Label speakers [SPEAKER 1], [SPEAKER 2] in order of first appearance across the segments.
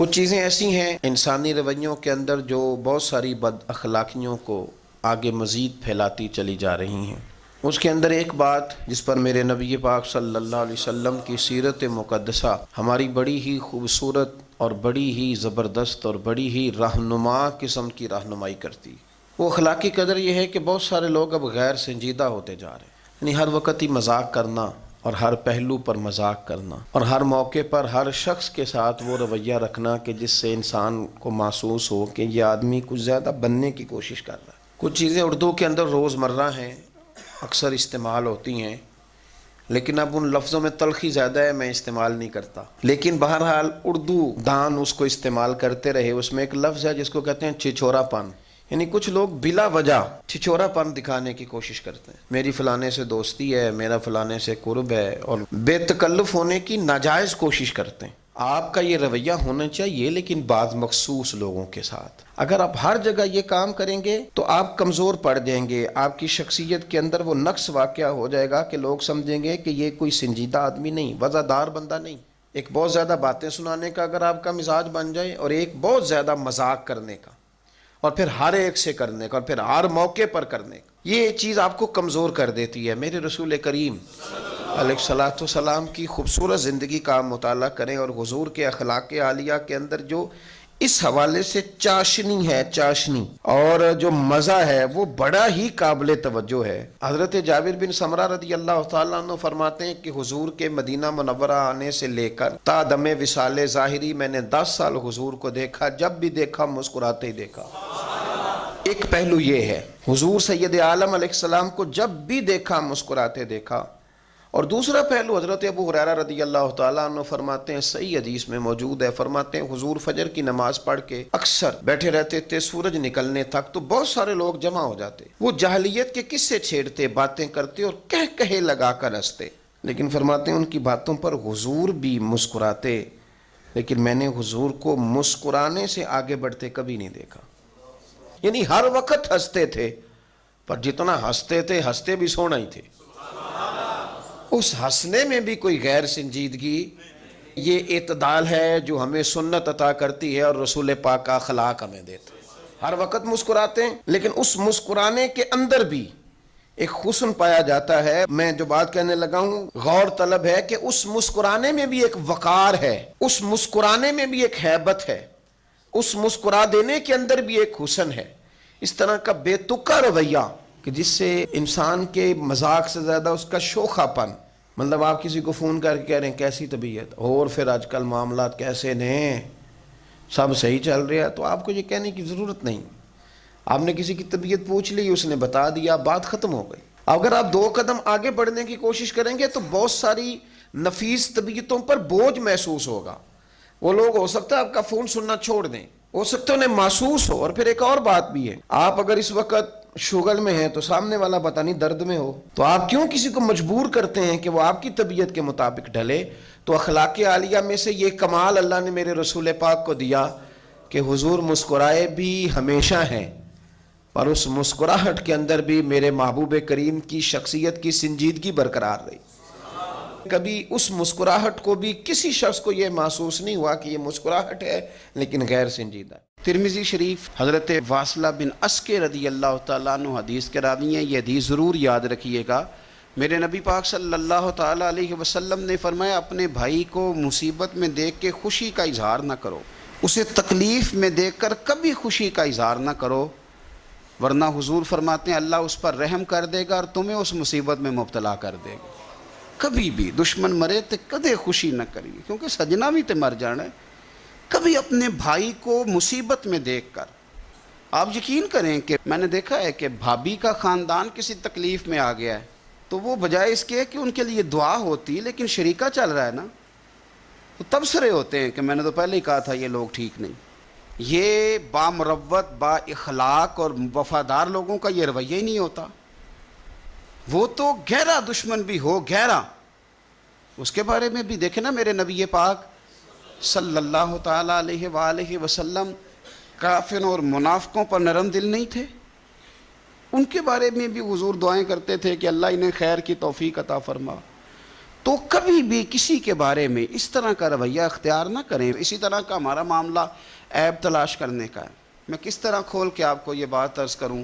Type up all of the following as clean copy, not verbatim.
[SPEAKER 1] کچھ چیزیں ایسی ہیں انسانی رویوں کے اندر جو بہت ساری بد اخلاقیوں کو آگے مزید پھیلاتی چلی جا رہی ہیں۔ اس کے اندر ایک بات جس پر میرے نبی پاک صلی اللہ علیہ وسلم کی سیرت مقدسہ ہماری بڑی ہی خوبصورت اور بڑی ہی زبردست اور بڑی ہی رہنما قسم کی رہنمائی کرتی، وہ اخلاقی قدر یہ ہے کہ بہت سارے لوگ اب غیر سنجیدہ ہوتے جا رہے ہیں، یعنی ہر وقت ہی مذاق کرنا اور ہر پہلو پر مذاق کرنا اور ہر موقع پر ہر شخص کے ساتھ وہ رویہ رکھنا کہ جس سے انسان کو محسوس ہو کہ یہ آدمی کچھ زیادہ بننے کی کوشش کر رہا ہے۔ کچھ چیزیں اردو کے اندر روزمرہ ہیں، اکثر استعمال ہوتی ہیں، لیکن اب ان لفظوں میں تلخی زیادہ ہے، میں استعمال نہیں کرتا، لیکن بہرحال اردو دان اس کو استعمال کرتے رہے۔ اس میں ایک لفظ ہے جس کو کہتے ہیں چھچورا پن، یعنی کچھ لوگ بلا وجہ چھچورا پن دکھانے کی کوشش کرتے ہیں، میری فلانے سے دوستی ہے، میرا فلانے سے قرب ہے، اور بے تکلف ہونے کی ناجائز کوشش کرتے ہیں۔ آپ کا یہ رویہ ہونا چاہیے لیکن بعض مخصوص لوگوں کے ساتھ۔ اگر آپ ہر جگہ یہ کام کریں گے تو آپ کمزور پڑ جائیں گے، آپ کی شخصیت کے اندر وہ نقص واقع ہو جائے گا کہ لوگ سمجھیں گے کہ یہ کوئی سنجیدہ آدمی نہیں، وزادار بندہ نہیں۔ ایک بہت زیادہ باتیں سنانے کا اگر آپ کا مزاج بن جائے، اور ایک بہت زیادہ مذاق کرنے کا، اور پھر ہر ایک سے کرنے کا، اور پھر ہر موقع پر کرنے کا، یہ چیز آپ کو کمزور کر دیتی ہے۔ میرے رسول کریم علیہ الصلوۃ والسلام کی خوبصورت زندگی کا مطالعہ کریں، اور حضور کے اخلاق عالیہ کے اندر جو اس حوالے سے چاشنی ہے، چاشنی اور جو مزہ ہے وہ بڑا ہی قابل توجہ ہے۔ حضرت جابر بن سمرہ رضی اللہ تعالیٰ عنہ فرماتے ہیں کہ حضور کے مدینہ منورہ آنے سے لے کر تا دم وصال ظاہری میں نے 10 سال حضور کو دیکھا، جب بھی دیکھا مسکراتے ہی دیکھا۔ ایک پہلو یہ ہے، حضور سید عالم علیہ السلام کو جب بھی دیکھا مسکراتے دیکھا۔ اور دوسرا پہلو حضرت ابو ہریرہ رضی اللہ تعالیٰ عنہ فرماتے ہیں، صحیح حدیث میں موجود ہے، فرماتے ہیں حضور فجر کی نماز پڑھ کے اکثر بیٹھے رہتے تھے، سورج نکلنے تک تو بہت سارے لوگ جمع ہو جاتے، وہ جاہلیت کے قصے چھیڑتے، باتیں کرتے اور کہے لگا کر ہنستے، لیکن فرماتے ہیں ان کی باتوں پر حضور بھی مسکراتے، لیکن میں نے حضور کو مسکرانے سے آگے بڑھتے کبھی نہیں دیکھا۔ یعنی ہر وقت ہنستے تھے، پر جتنا ہنستے تھے ہنستے بھی سونا ہی تھے، اس ہنسنے میں بھی کوئی غیر سنجیدگی۔ یہ اعتدال ہے جو ہمیں سنت عطا کرتی ہے اور رسول پاک کا اخلاق ہمیں دیتا ہے۔ ہر وقت مسکراتے ہیں، لیکن اس مسکرانے کے اندر بھی ایک حسن پایا جاتا ہے۔ میں جو بات کہنے لگا ہوں غور طلب ہے کہ اس مسکرانے میں بھی ایک وقار ہے، اس مسکرانے میں بھی ایک ہیبت ہے، اس مسکرا دینے کے اندر بھی ایک حسن ہے۔ اس طرح کا بے تکا رویہ کہ جس سے انسان کے مذاق سے زیادہ اس کا شوخہ پن، مطلب آپ کسی کو فون کر کے کہہ رہے ہیں کیسی طبیعت، اور پھر آج کل معاملات کیسے ہیں، سب صحیح چل رہا ہے، تو آپ کو یہ کہنے کی ضرورت نہیں۔ آپ نے کسی کی طبیعت پوچھ لی، اس نے بتا دیا، بات ختم ہو گئی۔ اگر آپ 2 قدم آگے بڑھنے کی کوشش کریں گے تو بہت ساری نفیس طبیعتوں پر بوجھ محسوس ہوگا۔ وہ لوگ ہو سکتا ہے آپ کا فون سننا چھوڑ دیں، ہو سکتا ہے انہیں محسوس ہو۔ اور پھر ایک اور بات بھی ہے، آپ اگر اس وقت شغل میں ہیں تو سامنے والا پتہ نہیں درد میں ہو، تو آپ کیوں کسی کو مجبور کرتے ہیں کہ وہ آپ کی طبیعت کے مطابق ڈھلے؟ تو اخلاق عالیہ میں سے یہ کمال اللہ نے میرے رسول پاک کو دیا کہ حضور مسکرائے بھی ہمیشہ ہیں، پر اس مسکراہٹ کے اندر بھی میرے محبوب کریم کی شخصیت کی سنجیدگی برقرار رہی۔ کبھی اس مسکراہٹ کو بھی کسی شخص کو یہ محسوس نہیں ہوا کہ یہ مسکراہٹ ہے لیکن غیر سنجیدہ۔ ترمذی شریف حضرت واصلہ بن اسکے رضی اللہ تعالیٰ عنہ حدیث کے راوی ہیں، یہ حدیث ضرور یاد رکھیے گا۔ میرے نبی پاک صلی اللہ تعالیٰ علیہ وسلم نے فرمایا، اپنے بھائی کو مصیبت میں دیکھ کے خوشی کا اظہار نہ کرو، اسے تکلیف میں دیکھ کر کبھی خوشی کا اظہار نہ کرو، ورنہ حضور فرماتے ہیں اللہ اس پر رحم کر دے گا اور تمہیں اس مصیبت میں مبتلا کر دے گا۔ کبھی بھی دشمن مرے تو کدے خوشی نہ کریے، کیونکہ سجنا بھی تے مر جانا ہے۔ کبھی اپنے بھائی کو مصیبت میں دیکھ کر، آپ یقین کریں کہ میں نے دیکھا ہے کہ بھابھی کا خاندان کسی تکلیف میں آ گیا ہے تو وہ بجائے اس کے کہ ان کے لیے دعا ہوتی، لیکن شریکہ چل رہا ہے نا، تو تبصرے ہوتے ہیں کہ میں نے تو پہلے ہی کہا تھا یہ لوگ ٹھیک نہیں۔ یہ بامروت، با اخلاق اور وفادار لوگوں کا یہ رویہ ہی نہیں ہوتا۔ وہ تو گہرا دشمن بھی ہو، گہرا، اس کے بارے میں بھی دیکھیں نا، میرے نبی پاک صلی اللہ تعالیٰ علیہ وآلہ وسلم کافروں اور منافقوں پر نرم دل نہیں تھے، ان کے بارے میں بھی حضور دعائیں کرتے تھے کہ اللہ انہیں خیر کی توفیق عطا فرما۔
[SPEAKER 2] تو کبھی بھی کسی کے بارے میں اس طرح کا رویہ اختیار نہ کریں. اسی طرح کا ہمارا معاملہ عیب تلاش کرنے کا ہے. میں کس طرح کھول کے آپ کو یہ بات عرض کروں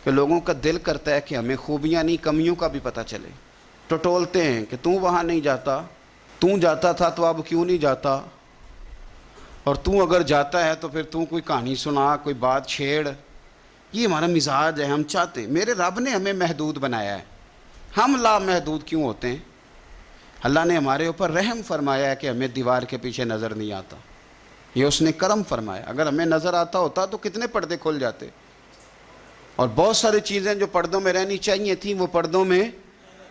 [SPEAKER 2] کہ لوگوں کا دل کرتا ہے کہ ہمیں خوبیاں نہیں کمیوں کا بھی پتہ چلے. ٹٹولتے ہیں کہ تو وہاں نہیں جاتا, تو جاتا تھا تو اب کیوں نہیں جاتا, اور تو اگر جاتا ہے تو پھر تو کوئی کہانی سنا, کوئی بات چھیڑ. یہ ہمارا مزاج ہے. ہم چاہتے ہیں, میرے رب نے ہمیں محدود بنایا ہے, ہم لامحدود کیوں ہوتے ہیں؟ اللہ نے ہمارے اوپر رحم فرمایا ہے کہ ہمیں دیوار کے پیچھے نظر نہیں آتا. یہ اس نے کرم فرمایا. اگر ہمیں نظر آتا ہوتا تو کتنے پردے کھل جاتے, اور بہت ساری چیزیں جو پردوں میں رہنی چاہیے تھیں وہ پردوں میں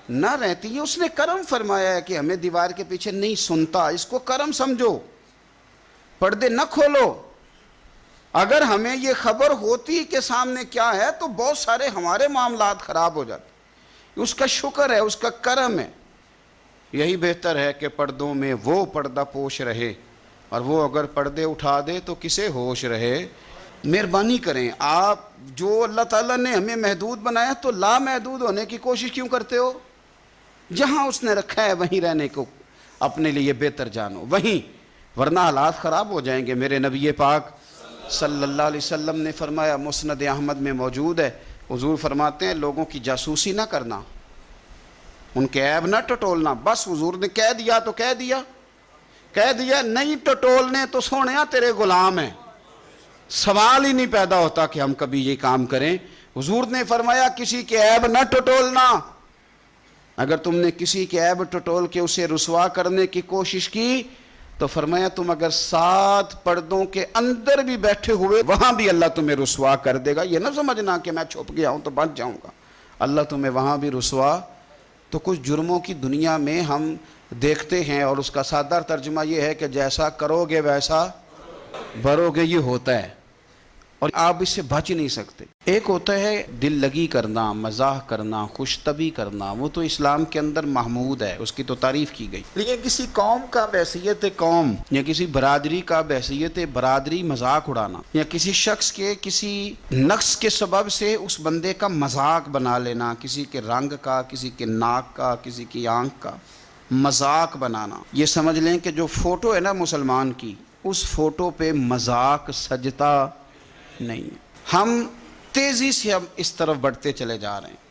[SPEAKER 2] نہ رہتی. یہ اس نے کرم فرمایا ہے کہ ہمیں دیوار کے پیچھے نہیں سنتا. اس کو کرم سمجھو, پردے نہ کھولو. اگر ہمیں یہ خبر ہوتی کہ سامنے کیا ہے تو بہت سارے ہمارے معاملات خراب ہو جاتے. اس کا شکر ہے, اس کا کرم ہے. یہی بہتر ہے کہ پردوں میں وہ پردہ پوش رہے, اور وہ اگر پردے اٹھا دے تو کسے ہوش رہے. مہربانی کریں, آپ جو اللہ تعالیٰ نے ہمیں محدود بنایا تو لامحدود ہونے کی کوشش کیوں کرتے ہو؟ جہاں اس نے رکھا ہے وہیں رہنے کو اپنے لیے بہتر جانو, وہیں, ورنہ حالات خراب ہو جائیں گے. میرے نبی پاک صلی اللہ علیہ وسلم نے فرمایا, مسند احمد میں موجود ہے, حضور فرماتے ہیں لوگوں کی جاسوسی نہ کرنا, ان کے عیب نہ ٹٹولنا. بس حضور نے کہہ دیا تو کہہ دیا, نہیں ٹٹولنے تو سونیا تیرے غلام ہیں. سوال ہی نہیں پیدا ہوتا کہ ہم کبھی یہ کام کریں. حضور نے فرمایا کسی کے عیب نہ ٹٹولنا. اگر تم نے کسی کے عیب ٹٹول کے اسے رسوا کرنے کی کوشش کی تو فرمایا تم اگر 7 پردوں کے اندر بھی بیٹھے ہوئے وہاں بھی اللہ تمہیں رسوا کر دے گا. یہ نہ سمجھنا کہ میں چھپ گیا ہوں تو بچ جاؤں گا, اللہ تمہیں وہاں بھی رسوا. تو کچھ جرموں کی دنیا میں ہم دیکھتے ہیں, اور اس کا سادہ ترجمہ یہ ہے کہ جیسا کرو گے ویسا بھرو گے. یہ ہوتا ہے اور آپ اس سے بچ نہیں سکتے. ایک ہوتا ہے دل لگی کرنا, مزاح کرنا, خوش طبعی کرنا, وہ تو اسلام کے اندر محمود ہے, اس کی تو تعریف کی گئی. لیکن کسی قوم کا بحیثیت قوم یا کسی برادری کا بحیثیت برادری مذاق اڑانا, یا کسی شخص کے کسی نقص کے سبب سے اس بندے کا مذاق بنا لینا, کسی کے رنگ کا, کسی کے ناک کا, کسی کی آنکھ کا مذاق بنانا. یہ سمجھ لیں کہ جو فوٹو ہے نا مسلمان کی, اس فوٹو پہ مذاق سجتا نہیں. ہم تیزی سے اب اس طرف بڑھتے چلے جا رہے ہیں,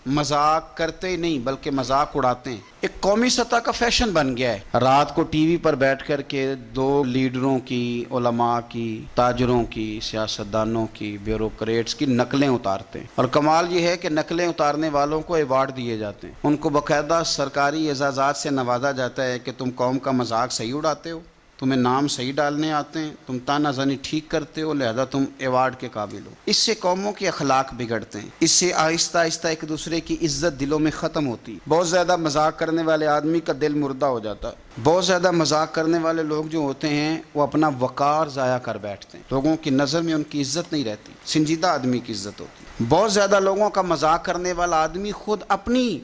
[SPEAKER 2] مذاق کرتے نہیں بلکہ مذاق اڑاتے ہیں. ایک قومی سطح کا فیشن بن گیا ہے. رات کو ٹی وی پر بیٹھ کر کے 2 لیڈروں کی, علماء کی, تاجروں کی, سیاستدانوں کی, بیوروکریٹس کی نقلیں اتارتے ہیں, اور کمال یہ ہے کہ نقلیں اتارنے والوں کو ایوارڈ دیے جاتے ہیں. ان کو باقاعدہ سرکاری اعزازات سے نوازا جاتا ہے کہ تم قوم کا مذاق صحیح اڑاتے ہو, تمہیں نام صحیح ڈالنے آتے ہیں, تم تانا زنی ٹھیک کرتے ہو, لہذا تم ایوارڈ کے قابل ہو. اس سے قوموں کے اخلاق بگڑتے ہیں, اس سے آہستہ آہستہ ایک دوسرے کی عزت دلوں میں ختم ہوتی. بہت زیادہ مذاق کرنے والے آدمی کا دل مردہ ہو جاتا ہے. بہت زیادہ مذاق کرنے والے لوگ جو ہوتے ہیں وہ اپنا وقار ضائع کر بیٹھتے ہیں, لوگوں کی نظر میں ان کی عزت نہیں رہتی. سنجیدہ آدمی کی عزت ہوتی. بہت زیادہ لوگوں کا مذاق کرنے والا آدمی خود اپنی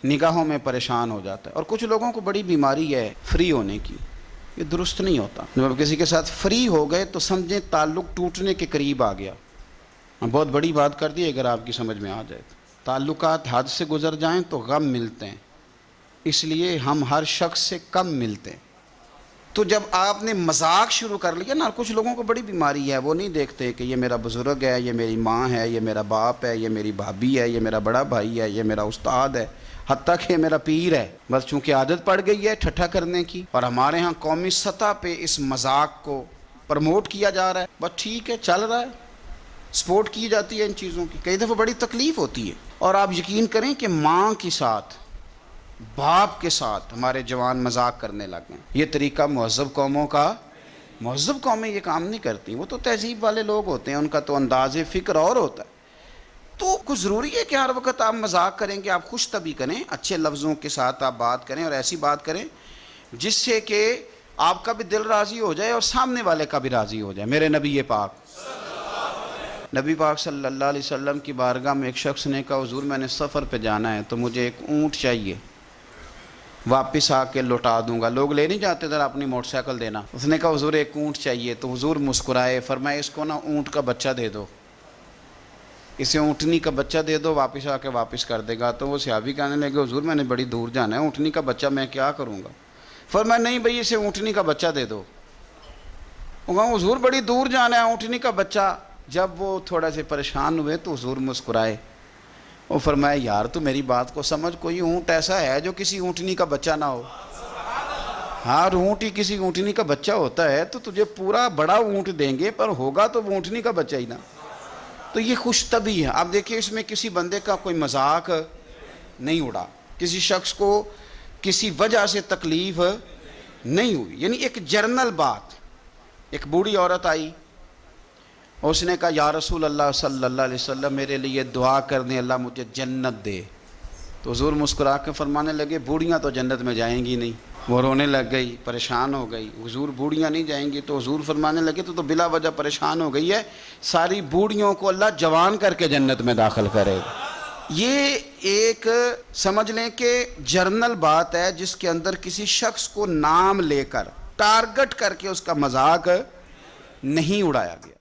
[SPEAKER 2] نگاہوں میں پریشان ہو جاتا ہے. اور کچھ لوگوں کو بڑی بیماری ہے فری ہونے کی, یہ درست نہیں ہوتا. جب کسی کے ساتھ فری ہو گئے تو سمجھیں تعلق ٹوٹنے کے قریب آ گیا. بہت بڑی بات کر دی اگر آپ کی سمجھ میں آ جائے تو. تعلقات حد سے گزر جائیں تو غم ملتے ہیں, اس لیے ہم ہر شخص سے کم ملتے ہیں. تو جب آپ نے مذاق شروع کر لیا نا, کچھ لوگوں کو بڑی بیماری ہے, وہ نہیں دیکھتے کہ یہ میرا بزرگ ہے, یہ میری ماں ہے, یہ میرا باپ ہے, یہ میری بھابھی ہے, یہ میرا بڑا بھائی ہے, یہ میرا استاد ہے, حتیٰ کہ میرا پیر ہے. بس چونکہ عادت پڑ گئی ہے ٹھٹھا کرنے کی, اور ہمارے ہاں قومی سطح پہ اس مذاق کو پروموٹ کیا جا رہا ہے. بس ٹھیک ہے, چل رہا ہے, سپورٹ کی جاتی ہے ان چیزوں کی. کئی دفعہ بڑی تکلیف ہوتی ہے. اور آپ یقین کریں کہ ماں کے ساتھ, باپ کے ساتھ ہمارے جوان مذاق کرنے لگ گئے. یہ طریقہ مہذب قوموں کا, مہذب قومیں یہ کام نہیں کرتی. وہ تو تہذیب والے لوگ ہوتے ہیں, ان کا تو انداز فکر اور ہوتا ہے. تو کچھ ضروری ہے کہ ہر وقت آپ مذاق کریں کہ آپ خوش طبعی کریں, اچھے لفظوں کے ساتھ آپ بات کریں, اور ایسی بات کریں جس سے کہ آپ کا بھی دل راضی ہو جائے اور سامنے والے کا بھی راضی ہو جائے. میرے نبی پاک صلی اللہ علیہ وسلم کی بارگاہ میں ایک شخص نے کہا حضور میں نے سفر پہ جانا ہے تو مجھے ایک اونٹ چاہیے, واپس آ کے لوٹا دوں گا. لوگ لے نہیں جاتے ذرا اپنی موٹر سائیکل دینا. اس نے کہا حضور ایک اونٹ چاہیے. تو حضور مسکرائے, فرمائے اس کو نا اونٹ کا بچہ دے دو. اسے اونٹنی کا بچہ دے دو واپس آ کے واپس کر دے گا. تو وہ صحابی کہنے لگے حضور میں نے بڑی دور جانا ہے, اونٹنی کا بچہ میں کیا کروں گا؟ فرمایا نہیں بھائی اسے اونٹنی کا بچہ دے دو. وہ کہا حضور بڑی دور جانا ہے, اونٹنی کا بچہ. جب وہ تھوڑا سے پریشان ہوئے تو حضور مسکرائے. وہ فرمایا یار تو میری بات کو سمجھ, کوئی اونٹ ایسا ہے جو کسی اونٹنی کا بچہ نہ ہو؟ ہاں اونٹ ہی کسی اونٹنی کا بچہ ہوتا ہے تو تجھے پورا بڑا اونٹ دیں گے, پر ہوگا تو وہ اونٹنی کا بچہ ہی نا. تو یہ خوش طبعی ہے. آپ دیکھیے اس میں کسی بندے کا کوئی مذاق نہیں اڑا, کسی شخص کو کسی وجہ سے تکلیف نہیں ہوئی. یعنی ایک جرنل بات. ایک بوڑھی عورت آئی, اس نے کہا یا رسول اللہ صلی اللہ علیہ وسلم میرے لیے دعا کر دیں اللہ مجھے جنت دے. تو حضور مسکرا کے فرمانے لگے بوڑھیاں تو جنت میں جائیں گی نہیں. وہ رونے لگ گئی, پریشان ہو گئی. حضور بوڑھیاں نہیں جائیں گی؟ تو حضور فرمانے لگے تو بلا وجہ پریشان ہو گئی ہے, ساری بوڑھیوں کو اللہ جوان کر کے جنت میں داخل کرے گا. یہ ایک سمجھ لیں کہ جرنل بات ہے جس کے اندر کسی شخص کو نام لے کر ٹارگٹ کر کے اس کا مذاق نہیں اڑایا گیا.